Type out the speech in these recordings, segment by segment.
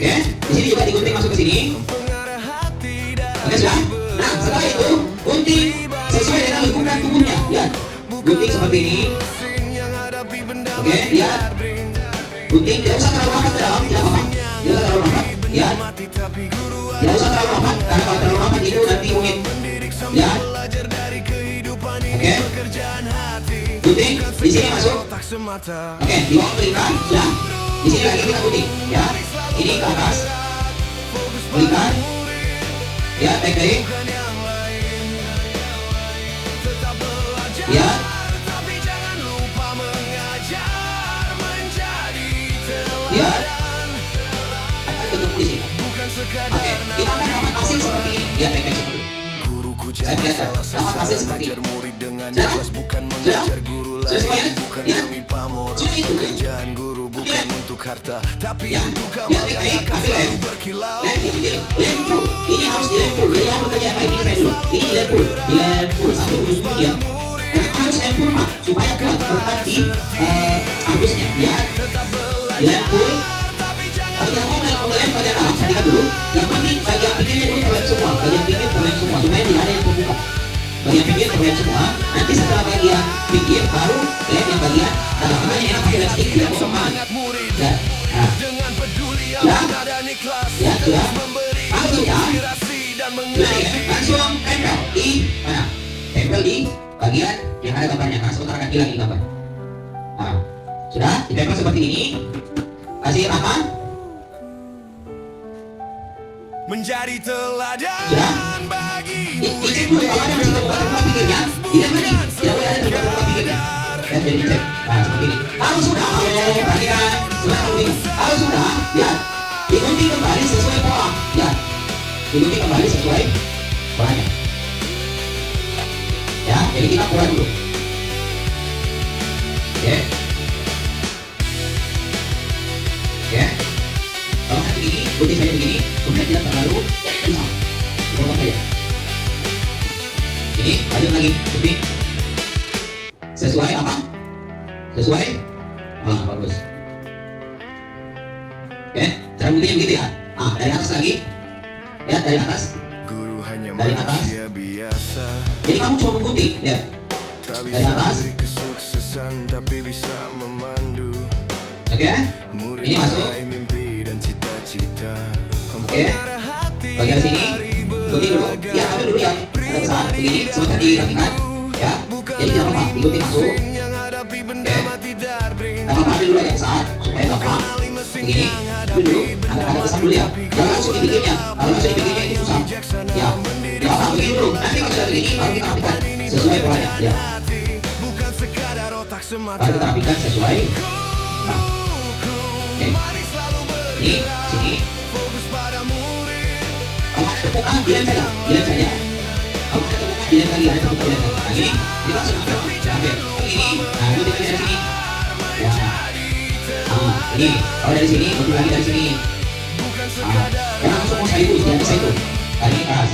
Oke, di sini juga digunting masuk ke sini. Oke, sudah. Nah, setelah itu gunting sesuai dengan lingkungan tubuhnya. Lihat, gunting seperti ini. Oke, lihat. Gunting tidak usah terlalu rapat ke dalam, tidak apa-apa. Tidak usah terlalu rapat. Lihat. Tidak usah terlalu rapat, karena kalau terlalu rapat itu nanti rumit. Lihat. Oke. Gunting di sini masuk. Oke, di bawah berikan, sudah. Di sini lagi kita gunting, ya. Ini ke atas. Berikan. Ya, teknik. Ya. Ya. Akan tutup di sini. Oke, kita akan dapat hasil seperti ini. Ya, teknik seperti ini. Saya biasa dapat hasil seperti ini. Sudah? Sudah semuanya? Ya. Sudah itu kan? Ya. Ya, teknik. Ambil lem. Lem dulu. Ini harus dilem full. Jadi yang bekerja apa ini keren dulu. Ini dilem full. Dilem full sampai ujung dia. Karena harus lem full Pak, supaya kuat berkat di ambusnya. Ya. Dilem full. Kalau yang mau lem bagian dalam, sandingkan dulu. Yang penting bagian pinggirnya dulu terlem semua. Bagian pinggir terlem semua supaya tidak ada yang terbuka. Bagian pinggir terlem semua. Nanti setelah bagian pinggir baru lem yang bagian dalam. Makanya enak pakai lem stick tidak bohongan. Ya. Nah. Ya, sudah. Kalau sudah, langsung tempel di mana? Tempel di bagian yang ada gambarnya. Nah, sebentar akan hilang gambar. Nah, sudah ditempel seperti ini. Kasih rata. Menjadi teladan bagi dicek dulu kalau ada masih terbuka pinggirnya. Tidak boleh, tidak boleh ada terbuka pinggirnya. Dan jadi dicek. Nah, seperti ini. Kalau sudah, perhatikan. Kalau sudah, lihat. Digunting kembali sesuai pola. Lihat. Digunting kembali sesuai polanya. Ya, jadi kita pola dulu. Oke. Oke. Kalau nanti begini, gunting saja begini, kemudian tidak terlalu kencang. Potong saja. Ini, lanjut lagi, gunting. Sesuai apa? Sesuai? Ah, bagus. Oke, cara guntingnya begitu ya. Ah, dari atas lagi. Ya, dari atas. Dari atas. Jadi kamu cuma menggunting, ya. Dari atas. Oke, ini masuk. Oke, bagian sini. Gunting dulu. Ya, ambil dulu ya. Ada besar, begini, sebentar dirapikan. Ya, jadi jangan apa, digunting masuk. Oke, apa ambil dulu yang besar supaya gampang. Begini, ambil dulu, agak besar dulu ya. Jangan langsung dipikirnya, kalau langsung dipikirnya itu susah. Ya, ya apa, begini dulu. Nanti kalau sudah begini, baru kita rapikan sesuai polanya. Ya, baru kita rapikan sesuai. Nah, oke, ini, sini. Kalau ada tepuk dilem saja, dilem saja. Kalau ada tepuk dilem lagi, ada tepuk dilem lagi. Nah, gini, kita langsung ambil, ini, nah, itu dari sini. Ya. Nah, ini, kalau dari sini, gunting lagi dari sini. Nah, jangan langsung mau saya itu, jangan bisa itu. Tadi keras.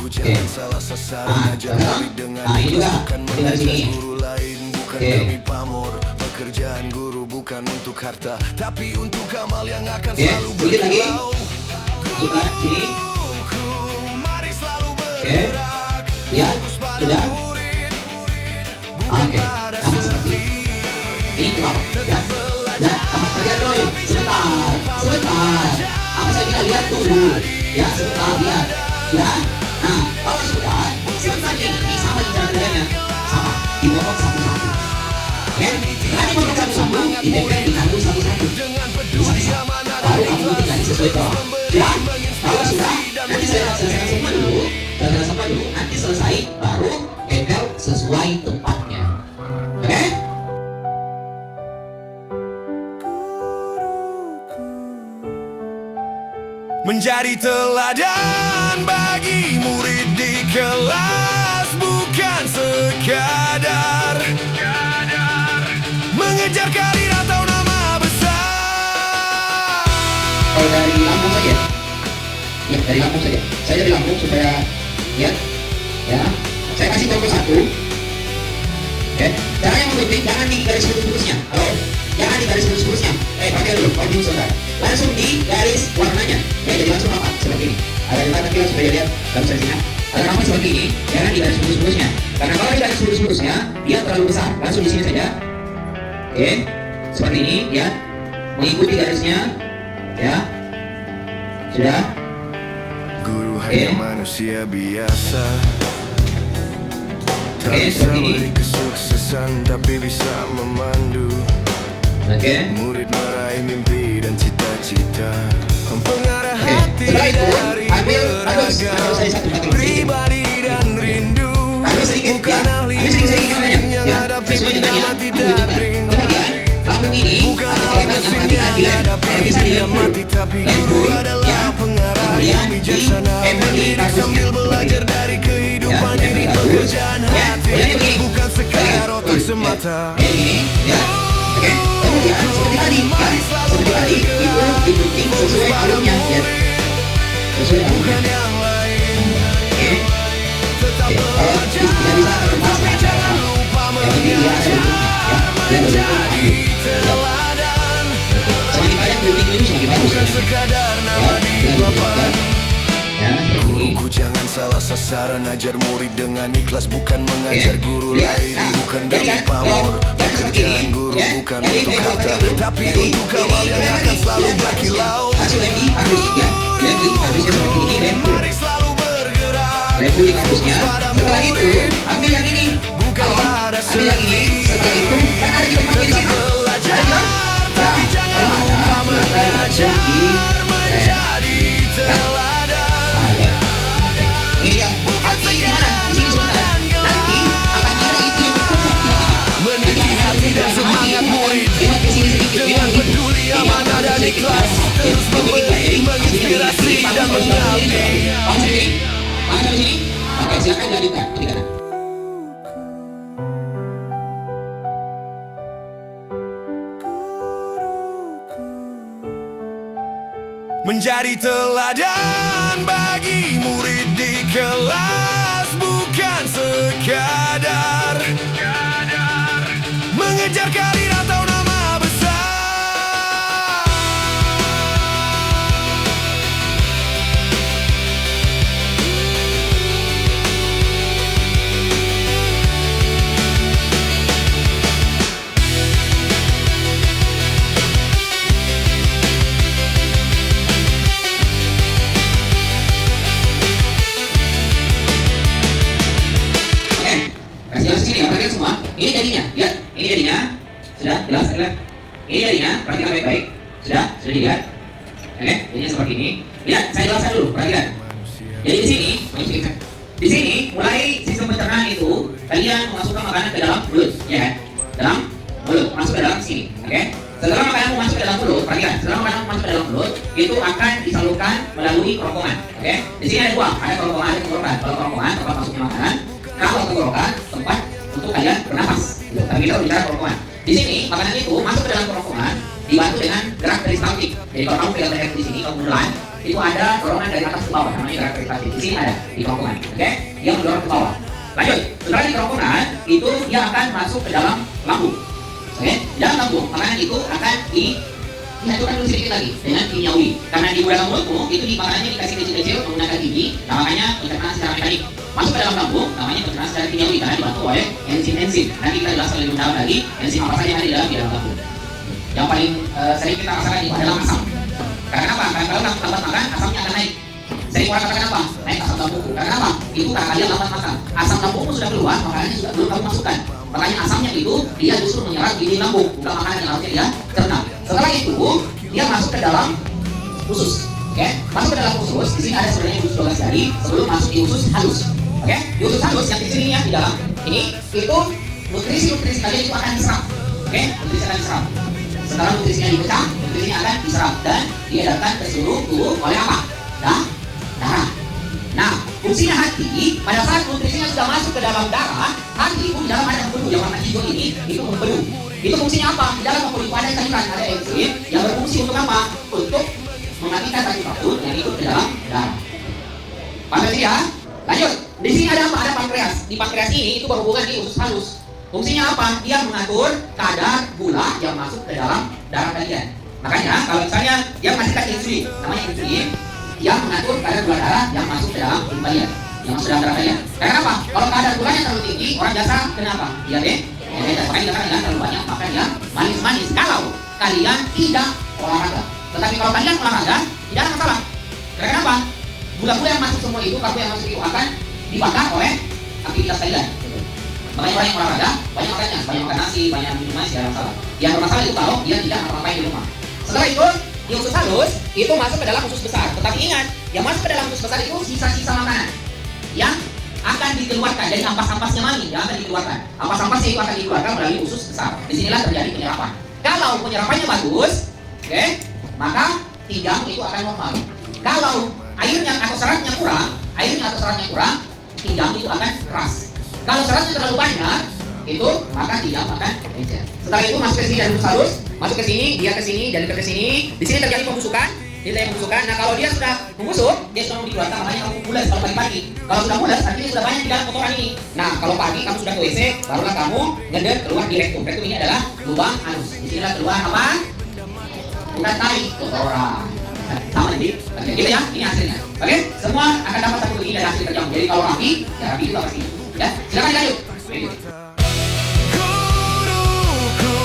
Oke. Nah, sekarang, nah ini juga, gunting dari sini. Oke. Pekerjaan guru bukan untuk harta, tapi untuk amal yang akan Oke, selalu sedikit lagi. berkilau. Suka sini. Oke. Ya, sudah. Oke, sama seperti ini. Ini kenapa? Ya. Nah, sama kerja doi. Sebentar. Apa saya bilang lihat dulu. Ya, sebentar lihat. Ya. Nah, kalau sudah, sebentar ini sama cara kerjanya. Sama, dipotong satu-satu. Oke, nanti potong satu-satu, ditempel di kandung satu-satu. Bisa. Baru kamu gunting lagi sesuai pola. Ya, kalau sudah, nanti saya selesaikan semua dulu. Nanti selesai, baru tempel sesuai tempatnya. Oke? Menjadi teladan bagi murid di kelas, bukan sekadar mengejar karir atau nama besar. Kalau dari Lampung saja, ya dari Lampung saja. Saya dari Lampung supaya ya, saya kasih contoh satu. Oke, caranya menggunting jangan di garis lurusnya. Halo, jangan di garis lurusnya. Pakai dulu, saudara. Langsung di garis warna Kalau misalnya ada nafas seperti ini, jangan di garis lurus-lurusnya. Karena kalau di garis lurus-lurusnya, dia terlalu besar. Langsung di sini saja. Oke, seperti ini, ya. Mengikuti garisnya, ya. Sudah. Guru hanya manusia biasa, tak bisa beri kesuksesan tapi bisa memandu murid meraih mimpi dan cita-cita, pengarah hati dari beragam pribadi dan rindu, bukan ahli mesin yang hadapi benda tidak rindu, bukan ahli mesin yang hadapi benda mati, tapi guru adalah pengarah yang bijaksana, mendidik sambil belajar dari kehidupan ini, pekerjaan hati bukan sekadar otak semata. Oke, kemudian seperti tadi, ya, seperti tadi itu digunting sesuai alurnya, ya, sesuai alurnya. Oke, kalau bisa terlepas, yang ini dia ada bentuknya, ya, dia berbentuk. Semakin banyak gunting ini semakin bagus, ya, ya, Guruku jangan salah sasaran, ajar murid dengan ikhlas, bukan mengajar guru lain, bukan dari pamor. Pekerjaan guru bukan untuk harta, tapi untuk kawal yang akan selalu berkilau. Mari selalu bergerak, setelah itu ambil yang ini, bukanlah ada ambil yang ini, setelah itu kan ada juga pakai di sini. belajar, tapi jangan lupa mengajar, menjadi teladan. Ini yang hati di mana? Di sini sebentar. Nanti akan ada itu yang mendidik hati dan semangat murid dengan peduli, amanah dan ikhlas, terus memberi, menginspirasi dan mengabdi. Mana di sini? Oke, silakan lanjutkan. Di kanan. Menjadi teladan bagi murid di kelas, bukan sekadar mengejar karir atau nama besar. Kasih jelas sini ya, perhatikan semua. Ini jadinya, lihat. Ini jadinya, sudah jelas, jelas. Ini jadinya, perhatikan baik-baik. Sudah dilihat. Oke, jadinya seperti ini. Lihat, saya jelaskan dulu, perhatikan. Jadi di sini mulai sistem pencernaan itu kalian memasukkan makanan ke dalam mulut, ya kan? Dalam mulut, masuk ke dalam sini, oke? Setelah makanan masuk ke dalam mulut, perhatikan. Setelah makanan masuk ke dalam mulut, itu akan disalurkan melalui kerongkongan, oke? Di sini ada dua, ada kerongkongan, ada tenggorokan. Kalau kerongkongan tempat masuknya makanan, kalau tenggorokan tempat untuk kalian bernafas. Tapi kita bicara kerongkongan. Di sini makanan itu masuk ke dalam kerongkongan dibantu dengan gerak peristaltik. Jadi kalau kamu pegang leher di sini, kamu menelan, itu ada dorongan dari atas ke bawah, namanya gerak peristaltik. Di sini ada di kerongkongan, oke? Dia mendorong ke bawah. Lanjut, setelah di kerongkongan itu dia akan masuk ke dalam lambung, oke? Dalam lambung makanan itu akan dihancurkan dulu sedikit lagi dengan kimiawi. Karena di dalam mulutmu itu di makanannya dikasih kecil-kecil menggunakan gigi, nah makanya pencernaan secara mekanik. Masuk ke dalam lambung namanya pencernaan secara kimiawi karena dibantu oleh enzim-enzim. Nanti kita jelaskan lebih mendalam lagi enzim apa saja yang ada di dalam lambung. Yang paling sering kita rasakan itu adalah asam. Karena apa? Karena kalau lambat makan asamnya akan naik. Sering orang katakan apa? Naik asam lambungku. Karena apa? Itu karena dia lambat makan. Asam lambungmu sudah keluar, makanannya sudah belum kamu masukkan. Makanya asamnya itu dia justru menyerang di lambung, bukan makanan yang harusnya dia cerna. Setelah itu dia masuk ke dalam usus. Oke? Masuk ke dalam usus. Di sini ada sebenarnya usus 12 jari sebelum masuk di usus halus. Oke? Di usus halus yang di sini ya di dalam ini itu nutrisi kalian itu akan diserap. Oke? Nutrisi akan diserap. Setelah nutrisinya dipecah, nutrisinya akan diserap dan diedarkan ke seluruh tubuh oleh apa? Darah. Nah, fungsinya hati pada saat nutrisinya sudah masuk ke dalam darah, hati itu di dalam ada pembuluh yang warna hijau ini itu pembuluh. Itu fungsinya apa? Di dalam pembuluh ada cairan, ada enzim yang berfungsi untuk apa? Untuk mematikan racun-racun yang ikut ke dalam darah. Paham ya? Lanjut. Di sini ada apa? Ada pankreas. Di pankreas ini itu berhubungan di usus halus. Fungsinya apa? Dia mengatur kadar gula yang masuk ke dalam darah kalian. Makanya kalau misalnya dia menghasilkan insulin, namanya insulin, yang mengatur kadar gula darah yang masuk ke dalam tubuh kalian, yang masuk dalam darah kalian. Karena apa? Kalau kadar gulanya terlalu tinggi, orang biasa kenapa? Diabetes. Makanya dikatakan jangan terlalu banyak makan yang manis-manis kalau kalian tidak olahraga. Tetapi kalau kalian olahraga, tidak ada masalah. Karena apa? Gula-gula yang masuk semua itu, karbo yang masuk itu akan dibakar oleh aktivitas kalian. Makanya orang yang olahraga banyak makannya, banyak makan nasi, banyak minum manis, tidak ada masalah. Yang bermasalah itu kalau dia tidak ngapa-ngapain di rumah. Setelah itu, di usus halus itu masuk ke dalam usus besar. Tetapi ingat, yang masuk ke dalam usus besar itu sisa-sisa makanan yang akan dikeluarkan dari ampas-ampasnya mami, yang akan dikeluarkan. Ampas-ampasnya itu akan dikeluarkan melalui usus besar. Disinilah terjadi penyerapan. Kalau penyerapannya bagus, oke, maka pinggang itu akan normal. Kalau airnya atau seratnya kurang, pinggang itu akan keras. Kalau seratnya terlalu banyak, itu maka pinggang akan encer. Setelah itu masuk ke sini dari usus halus, masuk ke sini, dia ke sini, dan ke sini. Di sini terjadi pembusukan. Nah kalau dia sudah membusuk, dia sudah mau dikeluarkan, makanya kamu mulas kalau pagi-pagi. Kalau sudah mulas, artinya sudah banyak di dalam kotoran ini. Nah kalau pagi kamu sudah ke WC, barulah kamu ngedek keluar di rektum. Rektum ini adalah lubang anus. Di sinilah keluar apa? Urat tarik kotoran. Sama jadi, oke, gitu ya, ini hasilnya. Oke, semua akan dapat satu begini dari hasil kerjamu. Jadi kalau rapi, ya rapi juga pasti. Ya, silakan lanjut. Guruku,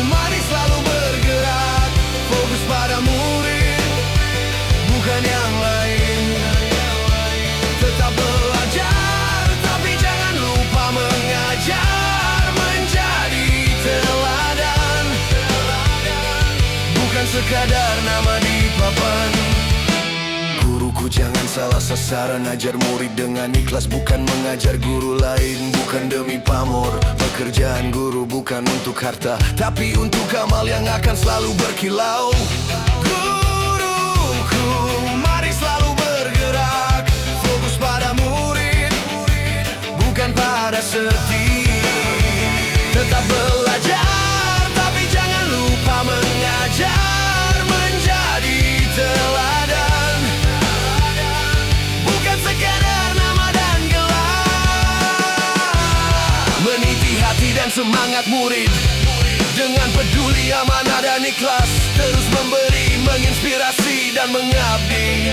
mari selalu bergerak, fokus pada murid, bukan yang lain. Tetap belajar, tapi jangan lupa mengajar, menjadi teladan, bukan sekadar nama di papan. Guruku jangan salah sasaran, ajar murid dengan ikhlas, bukan mengajar guru lain, bukan demi pamor. Pekerjaan guru bukan untuk harta, tapi untuk amal yang akan selalu berkilau. Guruku, mari selalu bergerak, fokus pada murid, bukan pada serti. Tetap belajar, tapi jangan lupa mengajar, menjadi teladan, bukan sekadar nama dan gelar. Meniti hati dan semangat murid, dengan peduli, amanah dan ikhlas, terus memberi, menginspirasi dan mengabdi.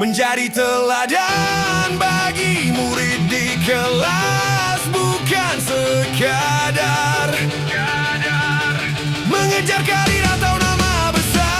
Menjadi teladan bagi murid di kelas, bukan sekadar mengejar karir atau nama besar.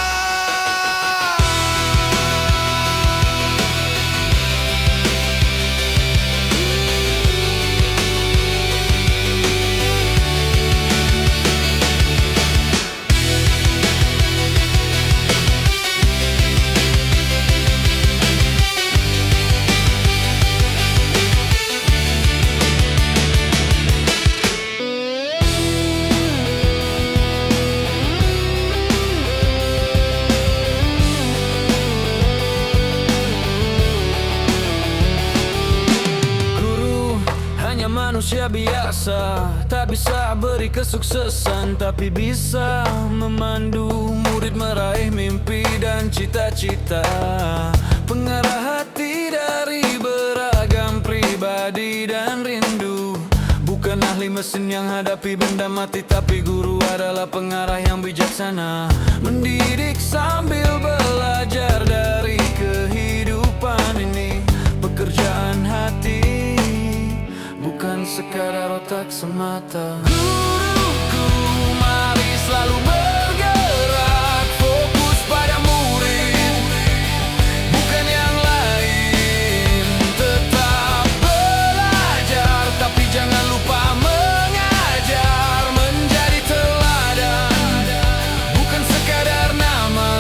Manusia biasa, tak bisa beri kesuksesan, tapi bisa memandu murid meraih mimpi dan cita-cita. Pengarah hati dari beragam pribadi dan rindu, bukan ahli mesin yang hadapi benda mati, tapi guru adalah pengarah yang bijaksana. Mendidik sambil belajar dari kehidupan ini, pekerjaan hati, bukan sekadar otak semata. Guruku, mari selalu bergerak, fokus pada murid, bukan yang lain. Tetap belajar, tapi jangan lupa mengajar, menjadi teladan, bukan sekadar nama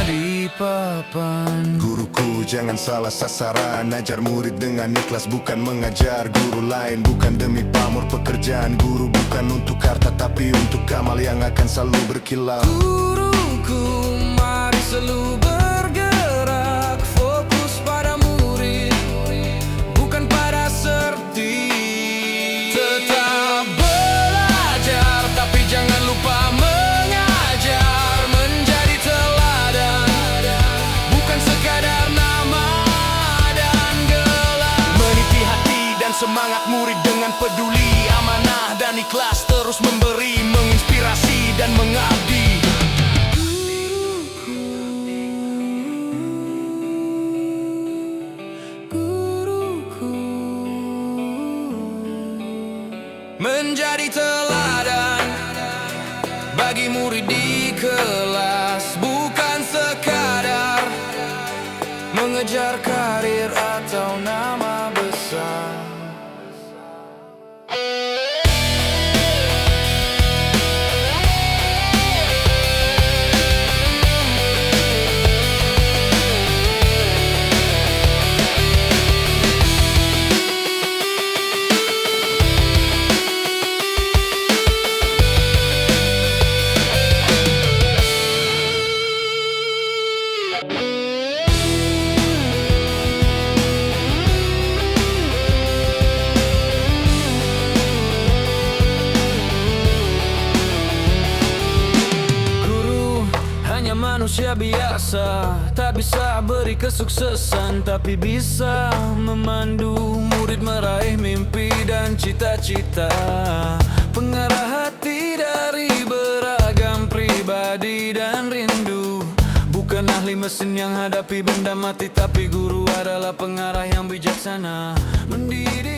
di papan. Guruku jangan salah sasaran, ajar murid dengan ikhlas, bukan mengajar guru lain, bukan demi pamor. Pekerjaan guru bukan untuk harta, tapi untuk amal yang akan selalu berkilau. Guruku, mari selalu bergerak, fokus pada murid, bukan pada serti. Tetap belajar, tapi jangan lupa mengajar, menjadi teladan, bukan sekadar nama dan gelar. Meniti semangat murid dengan peduli, amanah dan ikhlas, terus memberi, menginspirasi dan mengabdi. Menjadi teladan bagi murid di kelas, bukan sekadar mengejar karir atau nama besar. Manusia biasa, tak bisa beri kesuksesan, tapi bisa memandu murid meraih mimpi dan cita-cita. Pengarah hati dari beragam pribadi dan rindu, bukan ahli mesin yang hadapi benda mati, tapi guru adalah pengarah yang bijaksana, mendidik